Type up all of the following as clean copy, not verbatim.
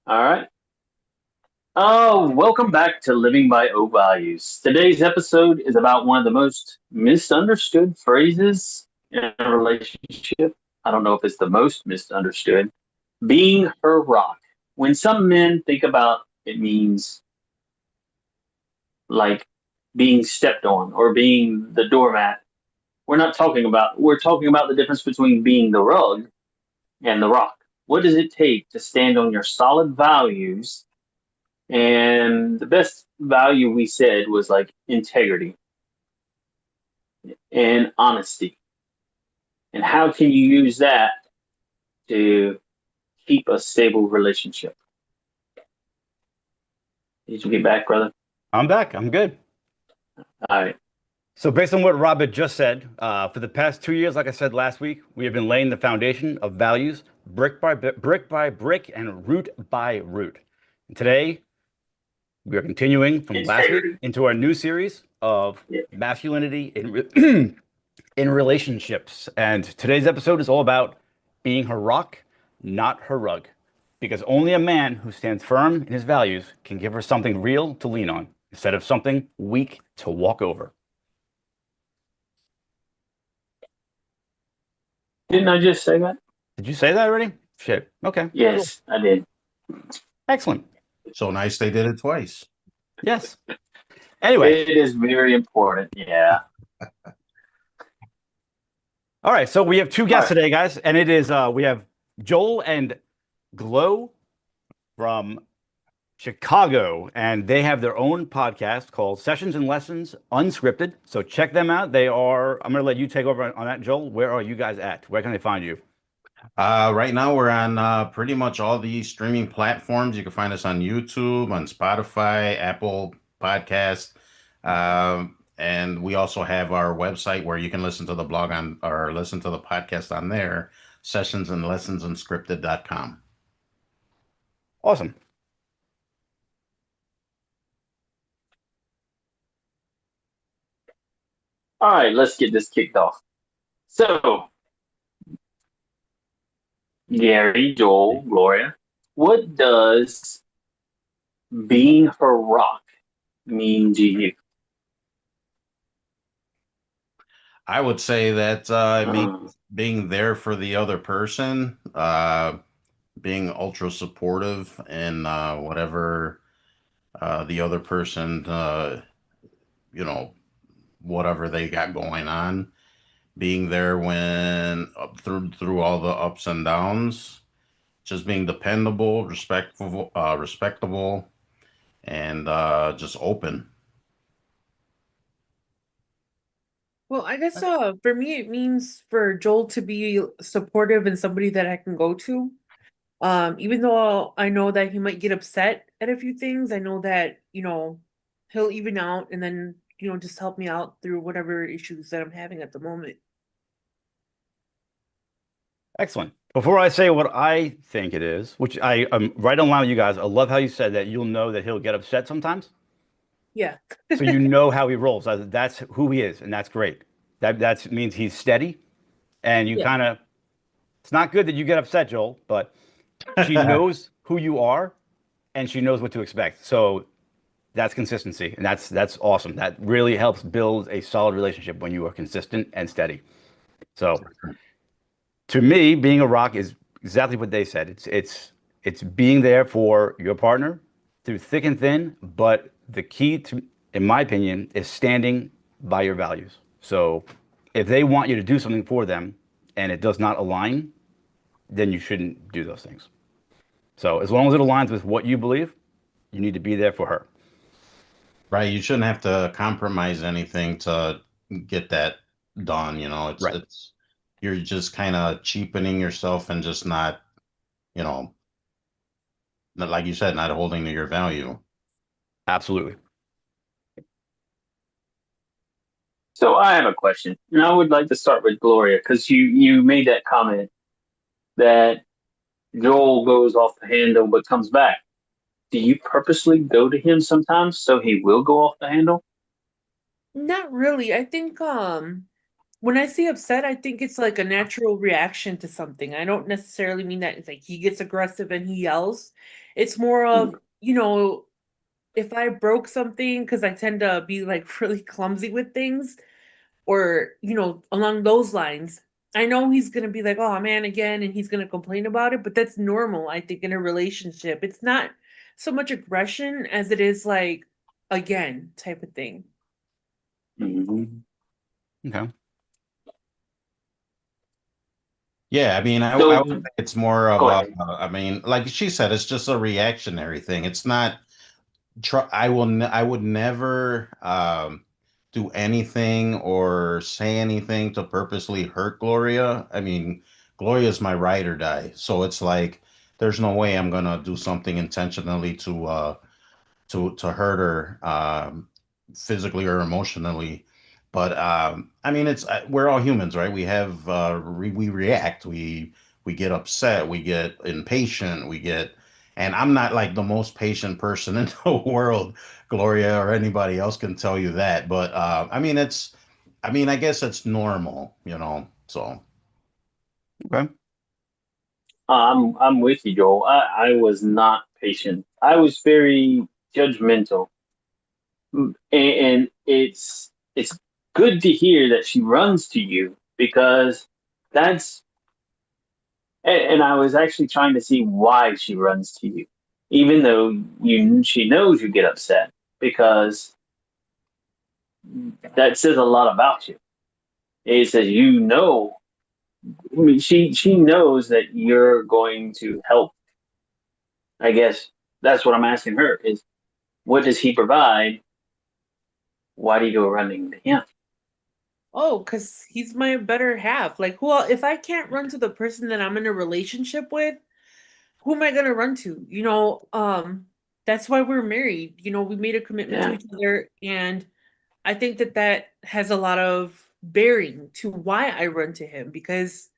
All right. Oh, welcome back to Living by O Values. Today's episode is about one of the most misunderstood phrases in a relationship. I don't know if it's the most misunderstood. Being her rock. When some men think about it means like being stepped on or being the doormat. We're talking about the difference between being the rug and the rock. What does it take to stand on your solid values? And the best value we said was like integrity and honesty. And how can you use that to keep a stable relationship? Did you get back, brother? I'm back. I'm good. All right. So, based on what Robert just said, for the past 2 years, like I said last week, we have been laying the foundation of values brick by brick, and root by root. And today, we are continuing from last week Integrity. into our new series of Yeah. masculinity in relationships. And today's episode is all about being her rock, not her rug. Because only a man who stands firm in his values can give her something real to lean on instead of something weak to walk over. Didn't I just say that? Did you say that already? Shit. Okay, cool. Yes, I did. Excellent. So nice they did it twice. Yes. Anyway, It is very important. Yeah. all right. So we have two All guests right. today, guys, and it is we have Joel and Glow from Chicago, and they have their own podcast called Sessions and Lessons Unscripted. So check them out. I'm going to let you take over on that, Joel. Where are you guys at? Where can they find you? Right now we're on pretty much all the streaming platforms. You can find us on YouTube, on Spotify, Apple Podcast, and we also have our website where you can listen to the blog on or listen to the podcast on there, sessions and lessons unscripted.com. Awesome. All right. Let's get this kicked off. So, Gary, Joel, Gloria, what does being her rock mean to you? I would say that it Uh, means being there for the other person, being ultra supportive in whatever the other person, you know, whatever they got going on, being there when up through all the ups and downs, just being dependable, respectable, and just open. Well, I guess for me it means for Joel to be supportive and somebody that I can go to. Even though I know that he might get upset at a few things, I know that, he'll even out and then, just help me out through whatever issues that I'm having at the moment. Excellent. Before I say what I think it is, which I am right on line with you guys, I love how you said that you'll know that he'll get upset sometimes. Yeah. So you know how he rolls. That's who he is, and that's great. That means he's steady, and you Yeah. kind of. It's not good that you get upset, Joel, but she knows who you are, and she knows what to expect. So that's consistency, and that's awesome. That really helps build a solid relationship when you are consistent and steady. So to me, being a rock is exactly what they said. It's being there for your partner through thick and thin, but the key to, in my opinion, is standing by your values. So if they want you to do something for them and it does not align, then you shouldn't do those things. So as long as it aligns with what you believe, you need to be there for her. Right, you shouldn't have to compromise anything to get that done. Right. It's you're just kind of cheapening yourself and just not, you know, like you said, not holding to your value. Absolutely. so I have a question, and I would like to start with Gloria because you made that comment that Joel goes off the handle but comes back. Do you purposely go to him sometimes so he will go off the handle? Not really. I think when I say upset, I think it's like a natural reaction to something. I don't necessarily mean that it's like he gets aggressive and he yells. It's more of, if I broke something, because I tend to be like really clumsy with things, or, along those lines, I know he's gonna be like, oh man, again, and he's gonna complain about it, but that's normal, I think, in a relationship. It's not so much aggression as it is like, again, type of thing. Mm-hmm. Okay. Yeah, I mean, I would So think it's more of go a, ahead. I mean, like she said, it's just a reactionary thing. It's not, I would never do anything or say anything to purposely hurt Gloria. I mean, Gloria's my ride or die. So it's like, there's no way I'm gonna do something intentionally to hurt her physically or emotionally. But I mean, it's we're all humans, right? We have we react, we get upset, we get impatient, we get, and I'm not like the most patient person in the world. Gloria or anybody else can tell you that. But I mean, I mean, I guess it's normal, you know. So Okay. I'm with you, Joel. I was not patient. I was very judgmental. And it's good to hear that she runs to you because that's and I was actually trying to see why she runs to you, even though she knows you get upset because that says a lot about you. It says I mean, she knows that you're going to help. I guess that's what I'm asking her is what does he provide? Why do you go running to him? Oh, because he's my better half. Like, if I can't run to the person that I'm in a relationship with, who am I gonna run to? That's why we're married. We made a commitment to Yeah. each other, and I think that that has a lot of bearing to why I run to him. Because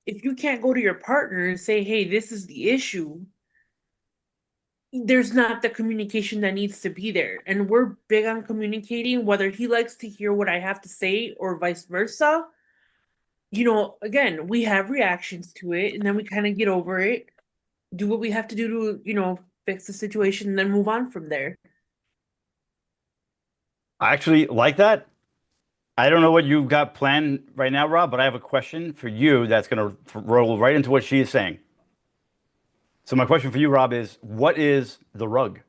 if you can't go to your partner and say, "Hey, this is the issue," there's not the communication that needs to be there. And we're big on communicating, whether he likes to hear what I have to say or vice versa. Again, we have reactions to it and then we kind of get over it, do what we have to do to, fix the situation and then move on from there. I actually like that. I don't know what you've got planned right now, Rob, but I have a question for you that's going to roll right into what she is saying. So my question for you, Rob, is what is the rug?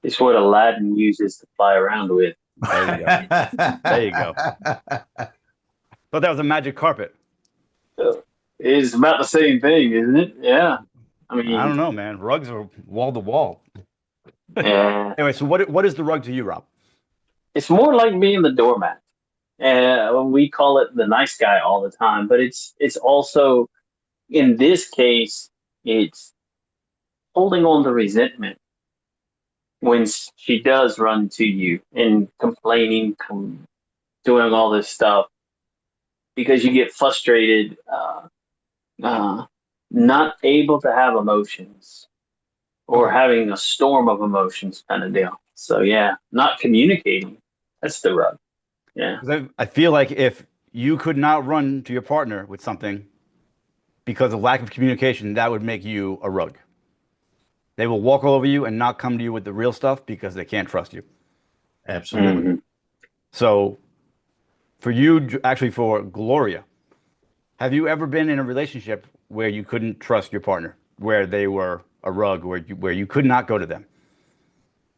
It's what Aladdin uses to fly around with. There you go. There you go. Thought that was a magic carpet. It's about the same thing, isn't it? Yeah. I I mean, don't know, man. Rugs are wall to wall. yeah. Anyway, so what is the rug to you, Rob? It's more like being the doormat. We call it the nice guy all the time, but it's also in this case, it's holding on to resentment when she does run to you and complaining, doing all this stuff because you get frustrated, uh, not able to have emotions or Okay. having a storm of emotions kind of deal. So yeah, not communicating. That's the rub. Yeah. 'Cause I feel like if you could not run to your partner with something because of lack of communication, that would make you a rug. They will walk all over you and not come to you with the real stuff because they can't trust you. absolutely. Hmm. So for you, actually for Gloria, have you ever been in a relationship where you couldn't trust your partner, where they were a rug, where you could not go to them?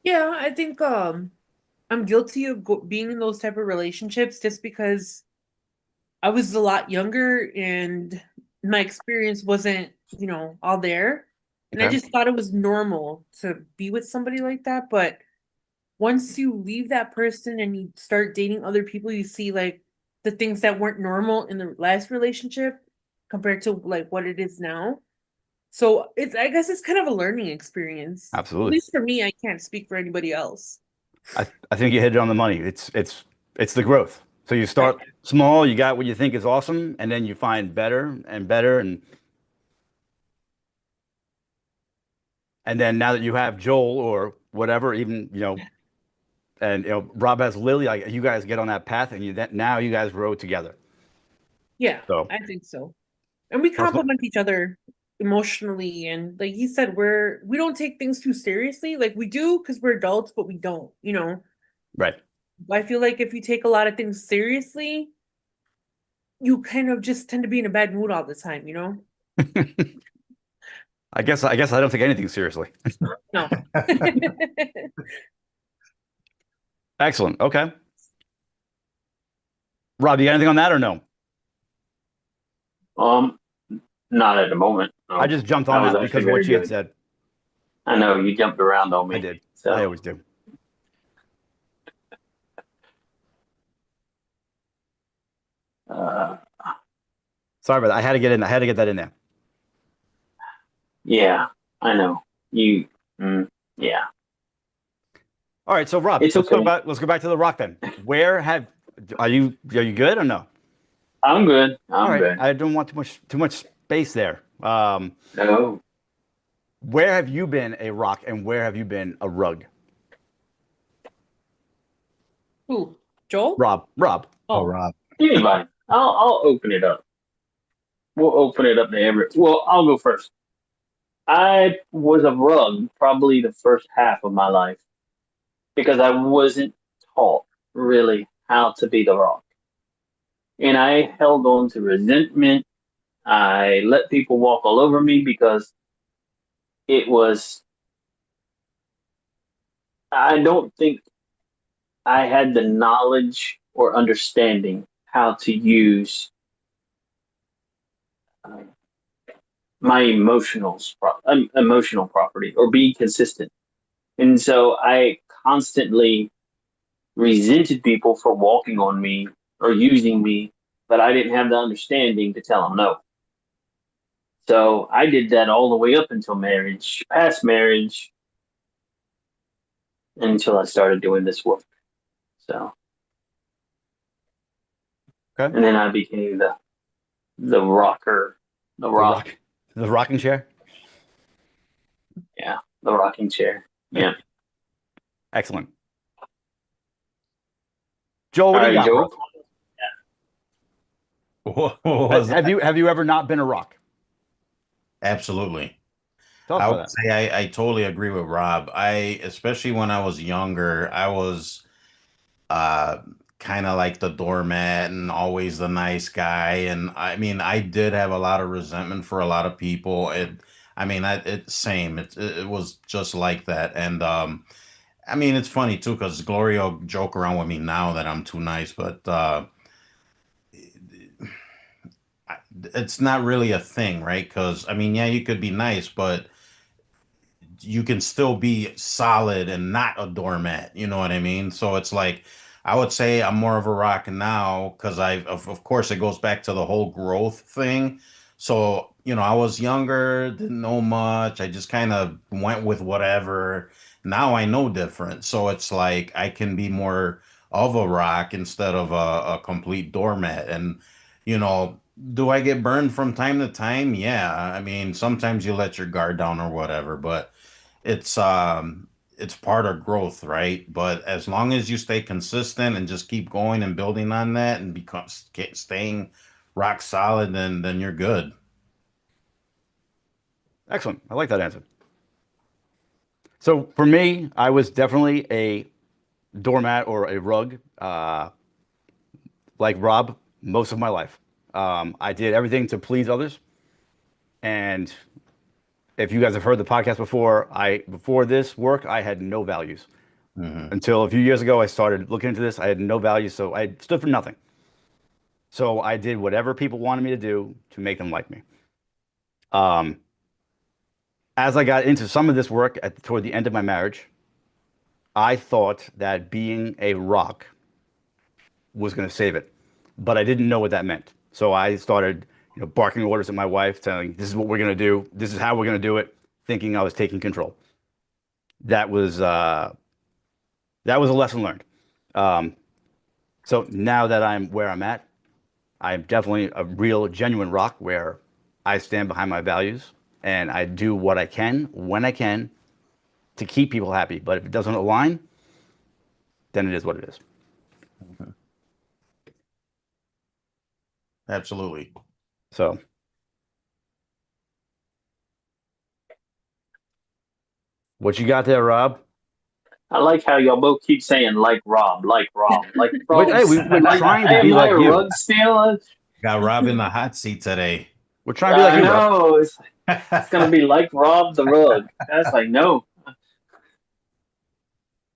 Yeah, I think I'm guilty of being in those type of relationships just because I was a lot younger and my experience wasn't, all there. And I Okay. just thought it was normal to be with somebody like that. But once you leave that person and you start dating other people, you see like the things that weren't normal in the last relationship compared to like what it is now. So I guess it's kind of a learning experience. At Absolutely. least for me, I can't speak for anybody else. I think you hit it on the money. It's the growth. So you Right. start small, you got what you think is awesome, and then you find better and better, and then now that you have Joel or whatever, even And Rob has Lily. Like you guys get on that path, and now you guys row together. Yeah, So I think so. And we that's what, complement each other emotionally, and like he said, we don't take things too seriously. Like we do because we're adults, but we don't, you know. right. I feel like if you take a lot of things seriously, you kind of just tend to be in a bad mood all the time, you know? I guess I don't take anything seriously. No. Excellent. Okay. Rob, you got anything on that or no? Um, Not at the moment. I No, just jumped that on was that actually because of what very she had good. said. I know you jumped around on I me. did. I So, always do. uh, Sorry about that. I had to get in. I had to get that in there. yeah, I know you. Yeah, All right. So Rob, it's okay. let's go back to the rock then. Are you good or no? I'm good. All I'm right. good. I don't want too much space there. No, Where have you been a rock and where have you been a rug? Who? Joel? Rob. Oh, Oh, Rob. anybody. I'll open it up. We'll open it up to every. Well, I'll go first. I was a rug probably the first half of my life because I wasn't taught really how to be the rock. And I held on to resentment. I let people walk all over me because it was, I don't think I had the knowledge or understanding how to use uh, my emotional property or be consistent. And so I constantly resented people for walking on me or using me, but I didn't have the understanding to tell them no. So I did that all the way up until marriage, past marriage, until I started doing this work. So, Okay. and then I became the rocker, the The rock, rock. The rocking chair. yeah, the rocking chair. Yeah. Excellent. Joel, what All do you right, got, Joe. bro? What was Have that? you ever not been a rock? Absolutely. Tell us I about would that. say I totally agree with Rob. Especially when I was younger, I was uh kind of like the doormat and always the nice guy. And I mean, I did have a lot of resentment for a lot of people. It same. It was just like that. And I mean, it's funny too because Gloria will joke around with me now that I'm too nice, but it's not really a thing, right? Because I mean, yeah, you could be nice, but you can still be solid and not a doormat. You know what I mean? So it's like I would say I'm more of a rock now because of course it goes back to the whole growth thing. So I was younger, didn't know much. I just kind of went with whatever. Now I know different, so it's like I can be more of a rock instead of a complete doormat. And do I get burned from time to time? Yeah, I mean sometimes you let your guard down or whatever, but it's um it's part of growth, right? But as long as you stay consistent and just keep going and building on that and staying rock solid, then you're good. Excellent. I like that answer. So for me, I was definitely a doormat or a rug, like Rob, most of my life. I did everything to please others. And if you guys have heard the podcast before, before this work, I had no values. Hmm. Until a few years ago, I started looking into this. I had no values, so I stood for nothing. So I did whatever people wanted me to do to make them like me. Um, as I got into some of this work toward the end of my marriage, I thought that being a rock was going to save it, but I didn't know what that meant. So I started, barking orders at my wife, telling, "This is what we're going to do. This is how we're going to do it," thinking I was taking control. That was uh, that was a lesson learned. Um, so now that I'm where I'm at, I'm definitely a real, genuine rock where I stand behind my values and I do what I can when I can to keep people happy. But if it doesn't align, then it is what it is. Mhm. Absolutely. So, what you got there, Rob? I like how y'all both keep saying like Rob, like Rob, like Hey, Rob's we're like. trying to Hey, be am I like a you. rug stealer? Got Rob in the hot seat today. We're trying to be like I you, Rob. know it's gonna be like Rob the rug. That's like no.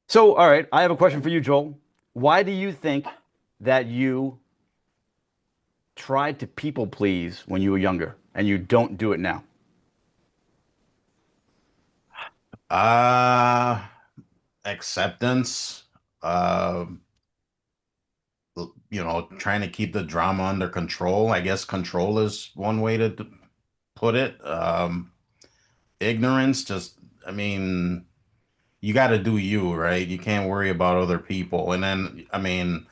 So, all right, I have a question for you, Joel. Why do you think that you tried to people please when you were younger and you don't do it now? uh Acceptance. Trying to keep the drama under control. I guess control is one way to put it. Ignorance, just, I mean, you got to do you, right? You can't worry about other people. And then, I mean,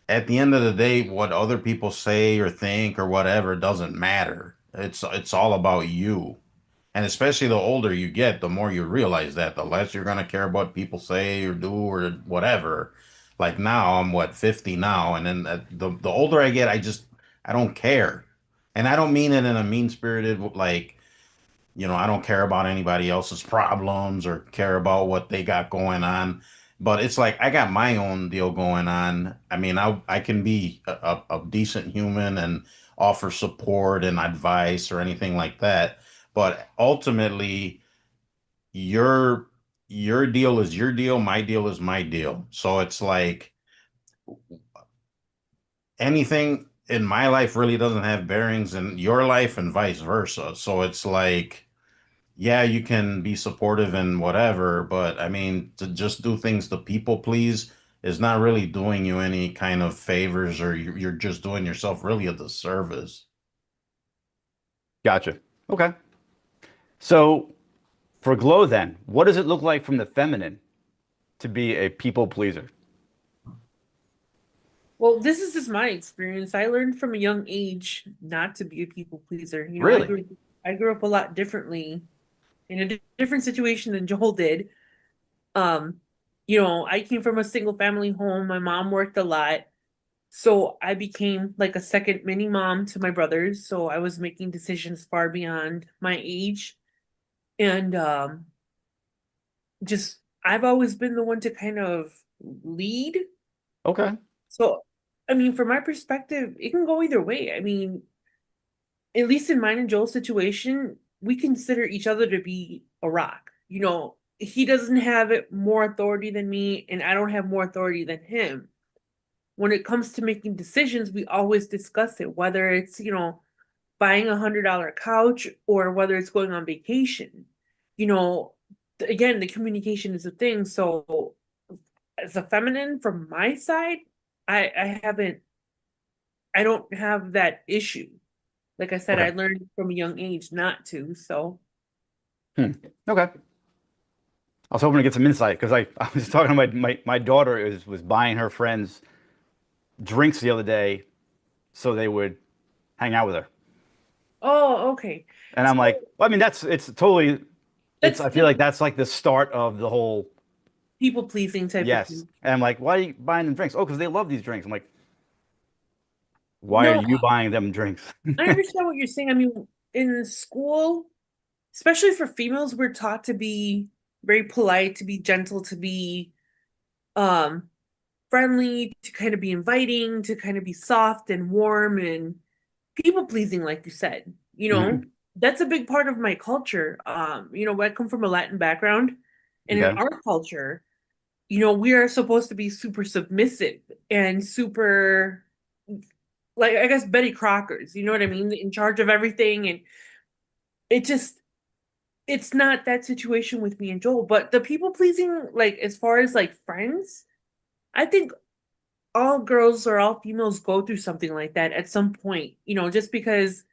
at the end of the day, what other people say or think or whatever doesn't matter. It's all about you. And especially the older you get, the more you realize that, the less you're gonna care about people say or do or whatever. Like now, I'm what, 50 now, and then the older I get, I don't care, and I don't mean it in a mean spirited like, I don't care about anybody else's problems or care about what they got going on. But it's like I got my own deal going on. I mean, I can be a decent human and offer support and advice or anything like that. But ultimately, your your deal is your deal, my deal is my deal. So it's like anything in my life really doesn't have bearings in your life and vice versa. So it's like, yeah, you can be supportive and whatever, but I mean, to just do things to people please is not really doing you any kind of favors, or you're just doing yourself really a disservice. Gotcha. Okay. So, for Glow, then, what does it look like from the feminine to be a people pleaser? Well, this is just my experience. I learned from a young age not to be a people pleaser. Really? I grew up a lot differently in a different situation than Joel did. Um, I came from a single family home. My mom worked a lot. So I became like a second mini mom to my brothers. So I was making decisions far beyond my age. And just I've always been the one to kind of lead. Okay. So I mean, from my perspective, it can go either way. I mean, at least in mine and Joel's situation, we consider each other to be a rock. He doesn't have it more authority than me, and I don't have more authority than him. When it comes to making decisions, we always discuss it, whether it's, buying $100 couch or whether it's going on vacation. You know, again, the communication is a thing. So as a feminine from my side, I don't have that issue. Like I said, Okay. I learned from a young age not to. So Hmm. Okay. I was hoping to get some insight because I was talking to my daughter was buying her friends drinks the other day so they would hang out with her. oh, okay. And I'm like, So well, I mean, it's totally, I feel that's like that's like the start of the whole, people pleasing type of yes. thing. And I'm like, why are you buying them drinks? Oh, because they love these drinks. I'm like, why are No, you buying them drinks? I understand what you're saying. I mean, in school, especially for females, we're taught to be very polite, to be gentle, to be um friendly, to kind of be inviting, to kind of be soft and warm and people pleasing, like you said. Mhm. That's a big part of my culture. I come from a Latin background, and in Okay. our culture, we are supposed to be super submissive and super, like, I guess, Betty Crockers, you know what I mean? In charge of everything. And it just, it's not that situation with me and Joel. But the people pleasing, like, as far as like friends, I think all girls or all females go through something like that at some point, just because,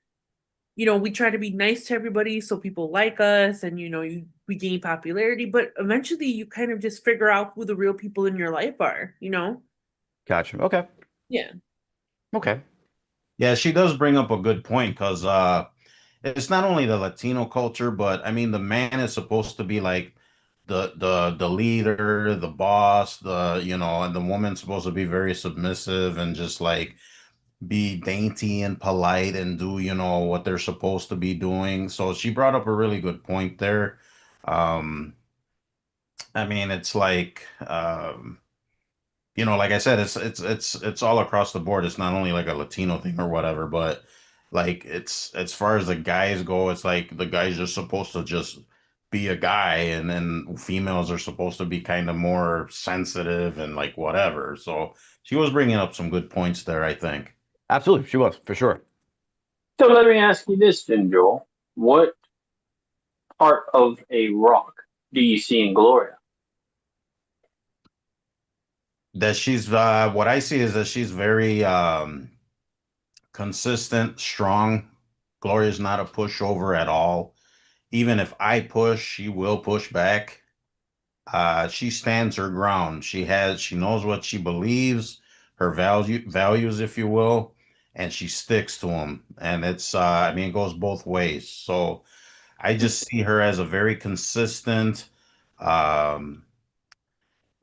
we try to be nice to everybody so people like us and, we gain popularity. But eventually you kind of just figure out who the real people in your life are? Gotcha. Okay. Yeah. Okay. Yeah, she does bring up a good point because it's not only the Latino culture, but I mean, the man is supposed to be like the leader, the boss, and the woman's supposed to be very submissive and just like be dainty and polite and do, what they're supposed to be doing. So she brought up a really good point there. Um, I mean, it's like like I said, it's all across the board. It's not only like a Latino thing or whatever, but like it's as far as the guys go, it's like the guys are supposed to just be a guy, and then females are supposed to be kind of more sensitive and like whatever. So she was bringing up some good points there, I think. Absolutely, she was for sure. So let me ask you this then, Joel. What part of a rock do you see in Gloria? That she's what I see is that she's very consistent, strong. Gloria's not a pushover at all. Even if I push, she will push back. She stands her ground. She knows what she believes, her values, if you will, and she sticks to them. And I mean, it goes both ways. So I just see her as a very consistent, um,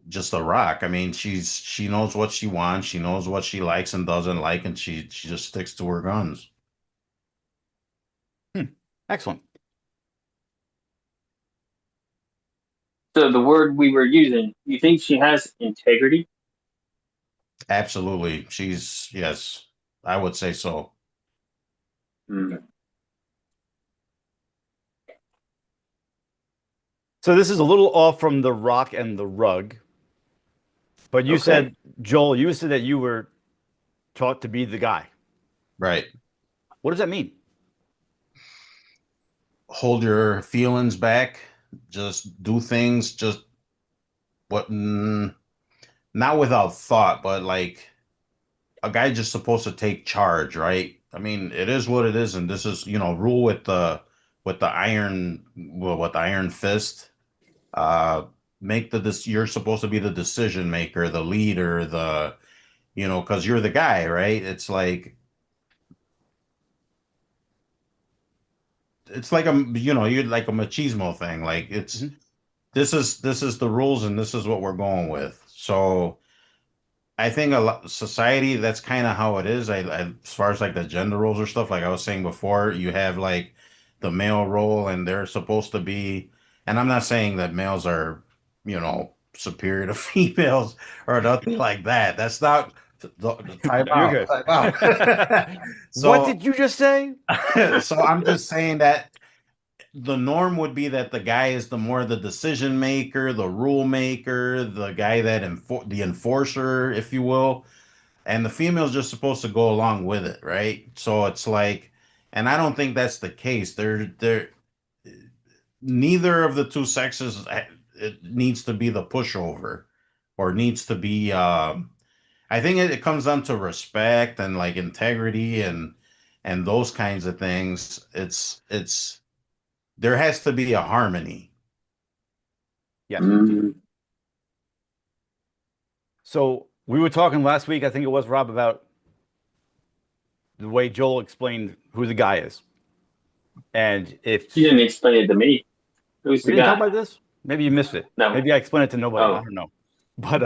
just a rock. I mean, she knows what she wants, she knows what she likes and doesn't like, and she just sticks to her guns. Hmm. Excellent. So the word we were using, you think she has integrity? Absolutely. Yes, I would say so. Mm. So this is a little off from the rock and the rug, but you Okay. said, Joel, you said that you were taught to be the guy. Right. What does that mean? Hold your feelings back. Just do things. Just what? Not without thought, but like a guy just supposed to take charge, right? I mean, it is what it is, and this is rule with the iron, well, with the iron fist. Uh, make this. You're supposed to be the decision maker, the leader, because you're the guy, right? It's like you're like a machismo thing. Like Mhm. this is the rules and this is what we're going with. So I think a lot society that's kind of how it is. As far as like the gender roles or stuff, like I was saying before, you have like the male role and they're supposed to be, and I'm not saying that males are, superior to females or nothing like that. That's not the time No, you're out. good. Time out. What So did you just say? so I'm just saying that the norm would be that the guy is the more the decision maker, the rule maker, the guy that the enforcer, if you will, and the female's just supposed to go along with it, right? So it's like, and I don't think that's the case. They're neither of the two sexes it needs to be the pushover or needs to be. I think it comes down to respect and like integrity and those kinds of things. It's there has to be a harmony. Yes. Mm. So we were talking last week, I think it was Rob, about the way Joel explained who the guy is. And You if didn't explain it to me. Who's we the didn't talk guy? about this, maybe you missed it. No. Maybe I explained it to nobody. I Oh. don't know. But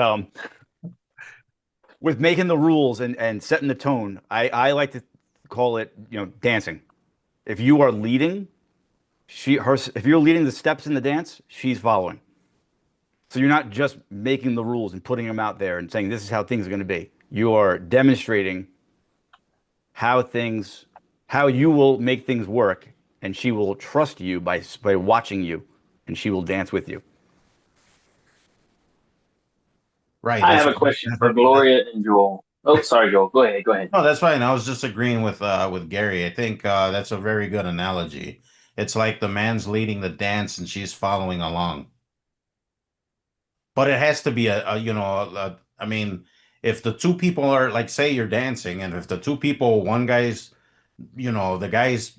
with making the rules and setting the tone, I like to call it, dancing. If you are leading, if you're leading the steps in the dance, she's following. So you're not just making the rules and putting them out there and saying this is how things are going to be. You are demonstrating how things, how you will make things work, and she will trust you by watching you, and she will dance with you. Right. I That's have a question for Gloria and Joel. Oh, sorry, Joel. Go ahead. Go ahead. no, that's fine. I was just agreeing with Gary. I think that's a very good analogy. It's like the man's leading the dance and she's following along. But it has to be I mean, if the two people are like, say you're dancing, and if the two people, one guy's, the guy's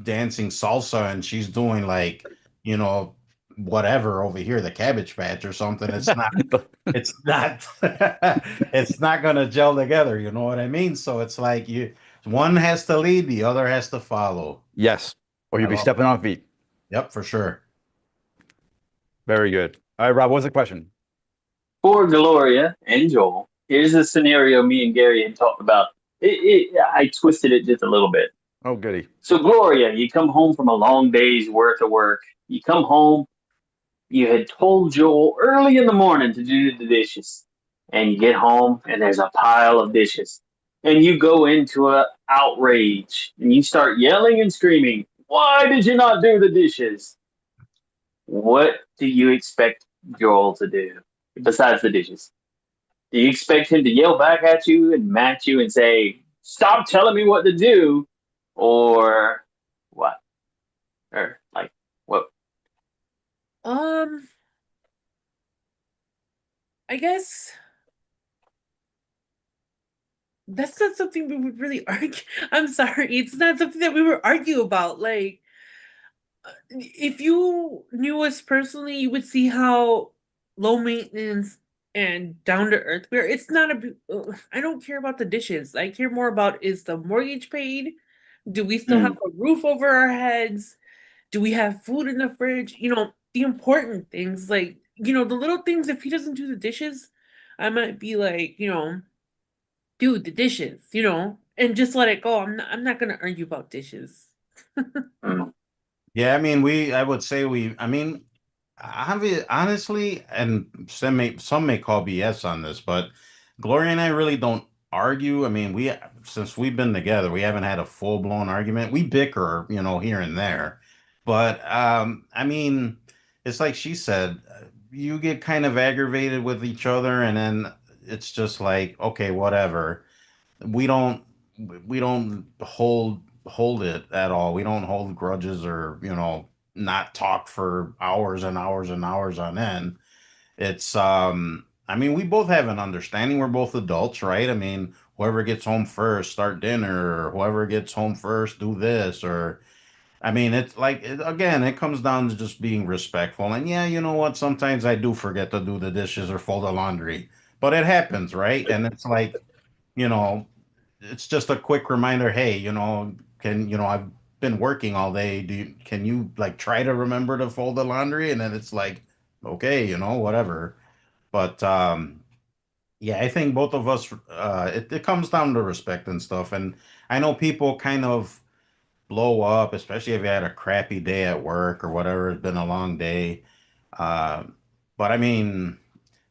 dancing salsa and she's doing like, you know, whatever over here, the Cabbage Patch or something, it's not, it's not gonna gel together. You know what I mean? So it's like one has to lead, the other has to follow. Yes, or I you'll be love stepping it. on feet. Yep, for sure. Very good. All right, Rob, what's the question? For Gloria and Joel, here's a scenario me and Gary had talked about. I twisted it just a little bit. Oh, goody. So, Gloria, you come home from a long day's worth of work. You come home, you had told Joel early in the morning to do the dishes. And you get home, and there's a pile of dishes. And you go into a outrage, and you start yelling and screaming, "Why did you not do the dishes?" What do you expect Joel to do besides the dishes? Do you expect him to yell back at you and match you and say, "Stop telling me what to do," or what? Or like what? Um, I guess that's not something we would really argue. I'm sorry, it's not something that we would argue about. Like, if you knew us personally, you would see how low maintenance and down to earth we are. It's not a. I don't care about the dishes. I care more about, is the mortgage paid? Do we still have Mm, a roof over our heads? Do we have food in the fridge? The important things, like, the little things. If he doesn't do the dishes, I might be like, dude, the dishes, and just let it go. I'm not gonna argue about dishes. mm, Yeah, I mean, I would say I mean, honestly, and some may call BS on this, but Gloria and I really don't argue. I mean, since we've been together, we haven't had a full-blown argument. We bicker, here and there. But I mean, it's like she said, you get kind of aggravated with each other, and then it's just like, okay, whatever. we don't we don't hold it at all. We don't hold grudges or not talk for hours and hours and hours on end. It's I mean, we both have an understanding. We're both adults, right? I mean, whoever gets home first start dinner, or whoever gets home first do this, or I mean, it's like again, it comes down to just being respectful. And yeah, you know what, sometimes I do forget to do the dishes or fold the laundry, but it happens, right? And it's like, you know it's just a quick reminder. Hey, I've been working all day. Can you like try to remember to fold the laundry? And then it's like, okay, whatever. But yeah, I think both of us, it comes down to respect and stuff. And I know people kind of blow up, especially if you had a crappy day at work or whatever. It's been a long day. Uh, but I mean,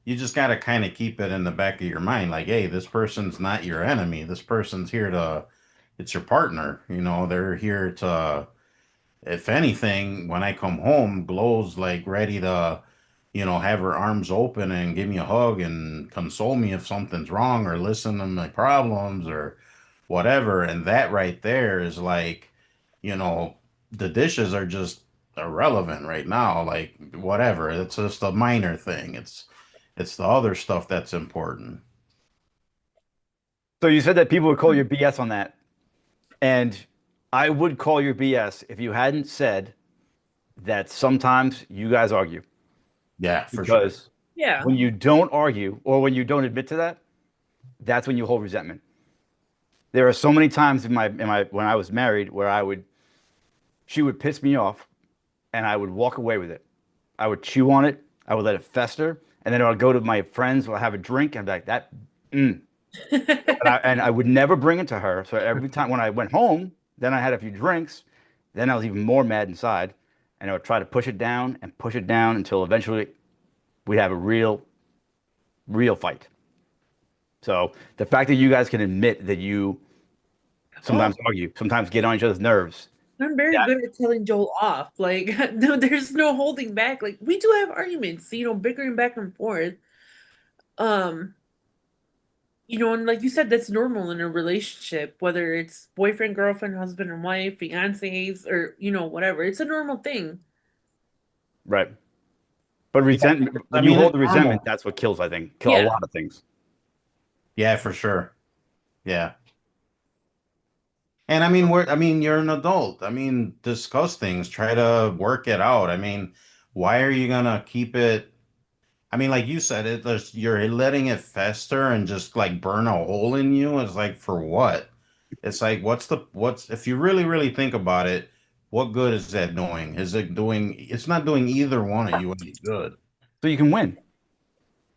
you just got to kind of keep it in the back of your mind, like, hey, this person's not your enemy. This person's here to it's your partner. They're here to, if anything, when I come home, Glow's like ready to, have her arms open and give me a hug and console me if something's wrong, or listen to my problems or whatever. And that right there is like, you know, the dishes are just irrelevant right now. Like, whatever. It's just a minor thing. It's the other stuff that's important. So you said that people would call your BS on that, and I would call your BS if you hadn't said that sometimes you guys argue. Yeah, for sure. Because Yeah. when you don't argue or when you don't admit to that, that's when you hold resentment. There are so many times in my when I was married where she would piss me off and I would walk away with it. I would chew on it, I would let it fester, and then I would go to my friends, we'll have a drink, and I'd be like, that, mm. And I would never bring it to her. So every time when I went home, then I had a few drinks, then I was even more mad inside, and I would try to push it down until eventually we'd have a real fight. So the fact that you guys can admit that you Oh, sometimes argue, sometimes get on each other's nerves. I'm very That good at telling Joel off. Like, no, there's no holding back. Like, we do have arguments, bickering back and forth. Um, and like you said, that's normal in a relationship, whether it's boyfriend, girlfriend, husband and wife, fiancés, or whatever. It's a normal thing. right. But resentment, I when you mean, hold it's the resentment, normal. that's what kills, I think, kill a Yeah. lot of things. Yeah, for sure. Yeah. And I mean, you're an adult. I mean, discuss things, try to work it out. I mean, why are you gonna keep it? I mean, like you said, you're letting it fester and just like burn a hole in you. It's like, for what? It's like, if you really, really think about it, What good is that doing? Is it doing? It's not doing either one of you any good. So you can win.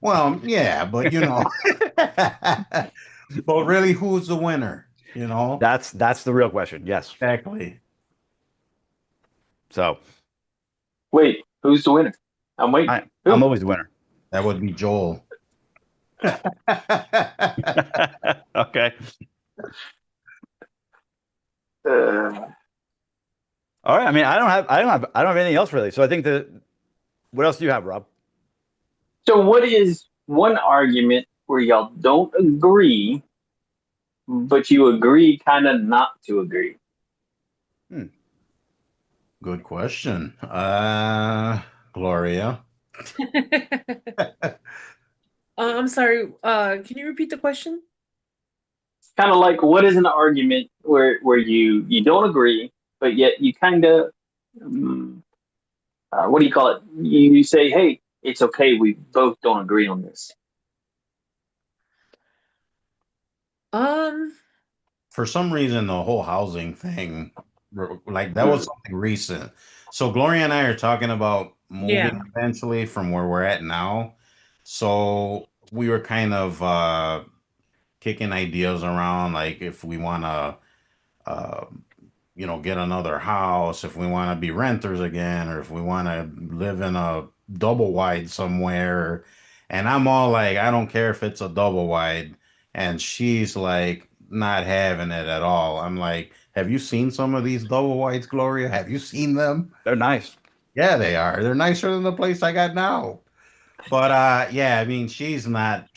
Well, yeah, but but really, who's the winner? That's the real question. Yes. Exactly. So Wait, who's the winner? I'm waiting. I'm Who? always the winner. That would be Joel. Okay. Uh, All right. I mean, I don't have anything else really. So I think what else do you have, Rob? so, what is one argument where y'all don't agree, but you agree kind of not to agree? Good question. Gloria. I'm sorry. Can you repeat the question? It's kind of like what is an argument where you don't agree, but yet you kind of what do you call it? You say, hey, it's okay. We both don't agree on this. Um, For some reason, the whole housing thing, like that was Hmm. something recent. So Gloria and I are talking about moving yeah. eventually from where we're at now. So we were kind of kicking ideas around, like if we want to, uh, get another house, if we want to be renters again, or if we want to live in a double wide somewhere. And I'm all like, I don't care if it's a double wide. And she's like, not having it at all. I'm like, have you seen some of these double wides, Gloria? Have you seen them? They're nice. Yeah, they are. They're nicer than the place I got now. But yeah, I mean, she's not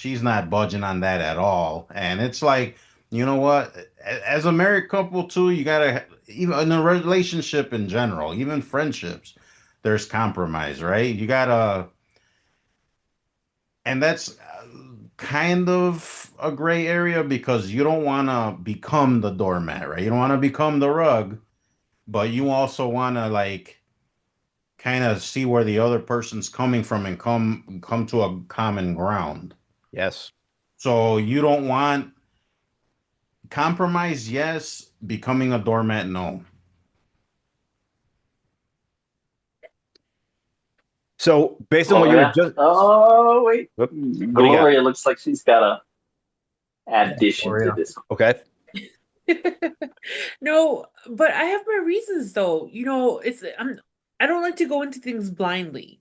budging on that at all. And it's like, you know what? As a married couple too, you gotta, even in a relationship in general, even friendships, there's compromise, right? You gotta, and that's kind of a gray area because you don't want to become the doormat, right? You don't want to become the rug, but you also want to like kind of see where the other person's coming from and come to a common ground. Yes. So you don't want compromise, yes. Becoming a doormat, no. So based on what you were Gloria. just, Oh wait, what do you got? Gloria looks like she's got a addition to Gloria. this. Okay. No, but I have my reasons though. I don't like to go into things blindly,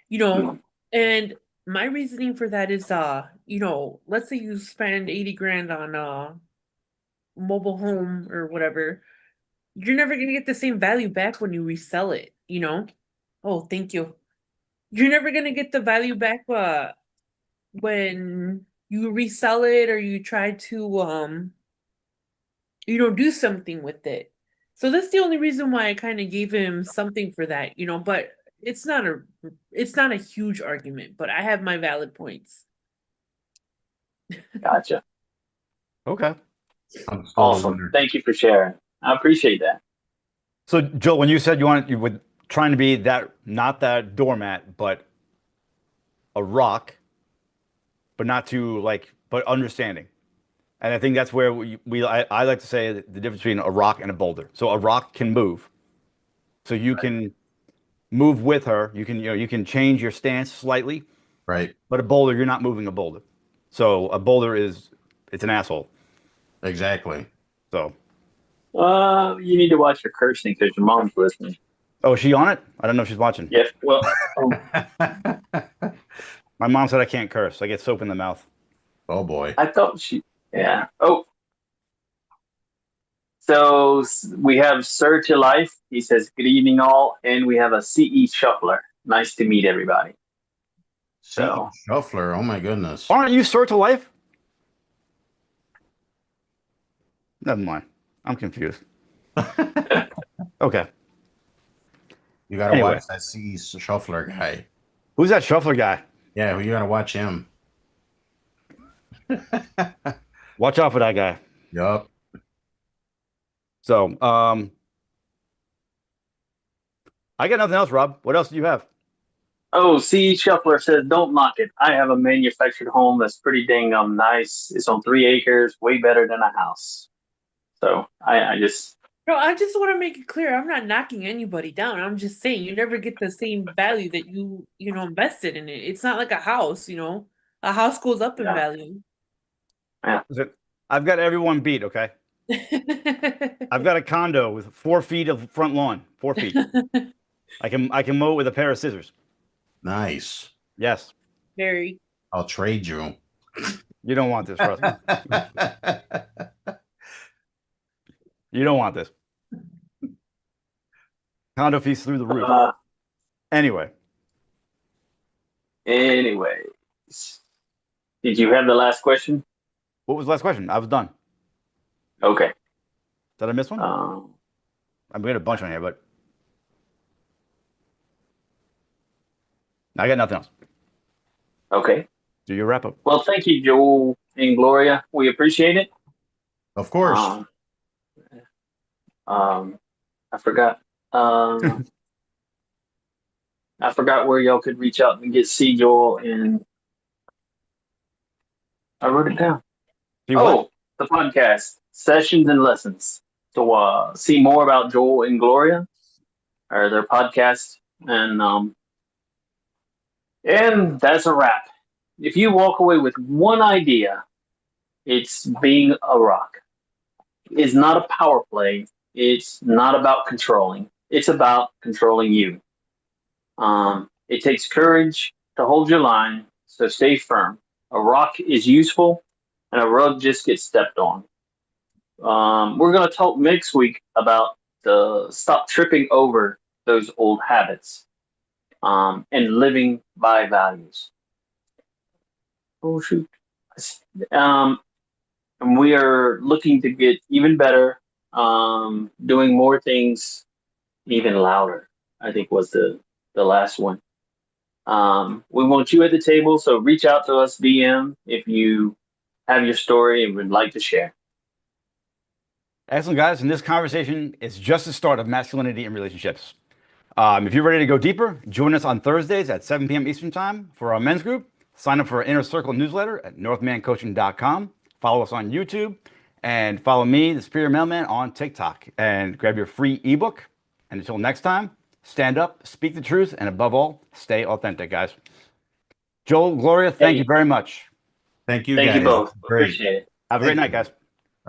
you Hmm. know, and my reasoning for that is let's say you spend 80 grand on a mobile home or whatever, you're never gonna get the same value back when you resell it, you know? Oh, thank you. You're never gonna get the value back when you resell it or you try to do something with it. So that's the only reason why I kind of gave him something for that, but it's not a it's not a huge argument, but I have my valid points. Gotcha. Okay. I'm still the Awesome. winner. Thank you for sharing. I appreciate that. So Joel, when you said you were trying to be that, not that doormat, but a rock, but not too like, but understanding. And I think that's where I like to say the difference between a rock and a boulder. So a rock can move. So you can move with her. You can change your stance slightly, Right. but a boulder, you're not moving a boulder. So a boulder it's an asshole. Exactly. So, You need to watch your cursing because your mom's listening. oh, is she on it? I don't know if she's watching. Yes. Well, My mom said I can't curse. I get soap in the mouth. Oh boy. I thought she. Yeah. Oh, so we have Sir to Life. He says, "Good evening, all," and we have a CE Shuffler. Nice to meet everybody. See, So, Shuffler. Oh my goodness. Aren't you Sir to Life? Never mind. I'm confused. Okay. You gotta Anyway, watch that C Shuffler guy. who's that shuffler guy? Yeah, you gotta watch him. Watch out for that guy. Yup. So, I got nothing else, Rob. What else do you have? oh, CE Shuffler says, "Don't knock it. I have a manufactured home that's pretty dang nice. It's on 3 acres, way better than a house." So I just No, I just want to make it clear. I'm not knocking anybody down. I'm just saying you never get the same value that you know, invested in it. It's not like a house, you know. A house goes up in Yeah. value. Yeah. Listen, I've got everyone beat, okay? I've got a condo with 4 feet of front lawn. 4 feet. I can mow it with a pair of scissors. Nice. Yes. Very. I'll trade you. You don't want this, Russ. You don't want this. Condo fees through the roof. Uh, Anyway, anyways, did you have the last question? what was the last question? I was done. Okay. Did I miss one? Um, I'm getting a bunch on here, but I got nothing else. okay. Do your wrap up. Well, thank you, Joel and Gloria. We appreciate it. Of course. Um, I forgot. I forgot where y'all could reach out and get see Joel, and I wrote it down. See what? Oh, the podcast sessions and lessons to see more about Joel and Gloria or their podcast, and that's a wrap. If you walk away with one idea, it's being a rock. It's not a power play. It's not about controlling. It's about controlling you. It takes courage to hold your line, so stay firm. A rock is useful, and a rug just gets stepped on. We're going to talk next week about stop tripping over those old habits and living by values. Oh, shoot. Um, and we are looking to get even better, doing more things even louder, I think was the last one. We want you at the table, so reach out to us, DM, if you have your story and would like to share. Excellent, guys. And this conversation is just the start of masculinity in relationships. If you're ready to go deeper, join us on Thursdays at 7 p.m. Eastern Time for our men's group. Sign up for our Inner Circle newsletter at northmancoaching.com. Follow us on YouTube and follow me, the Superior Mailman, on TikTok. And grab your free ebook. And until next time, stand up, speak the truth, and above all, stay authentic, guys. Joel, Gloria, thank you Hey, very much. Thank you thank you guys. both. Great. Appreciate it. Have a great Thank night, you. guys.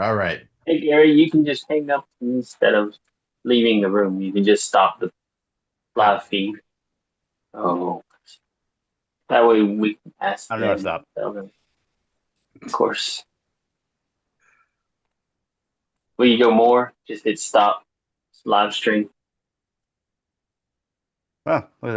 All right. Hey, Gary, you can just hang up instead of leaving the room. You can just stop the live feed. Oh, that way we can ask I don't know how to them. stop. Tell them. Of course. Will you go more? Just hit stop live stream. Oh, look at that.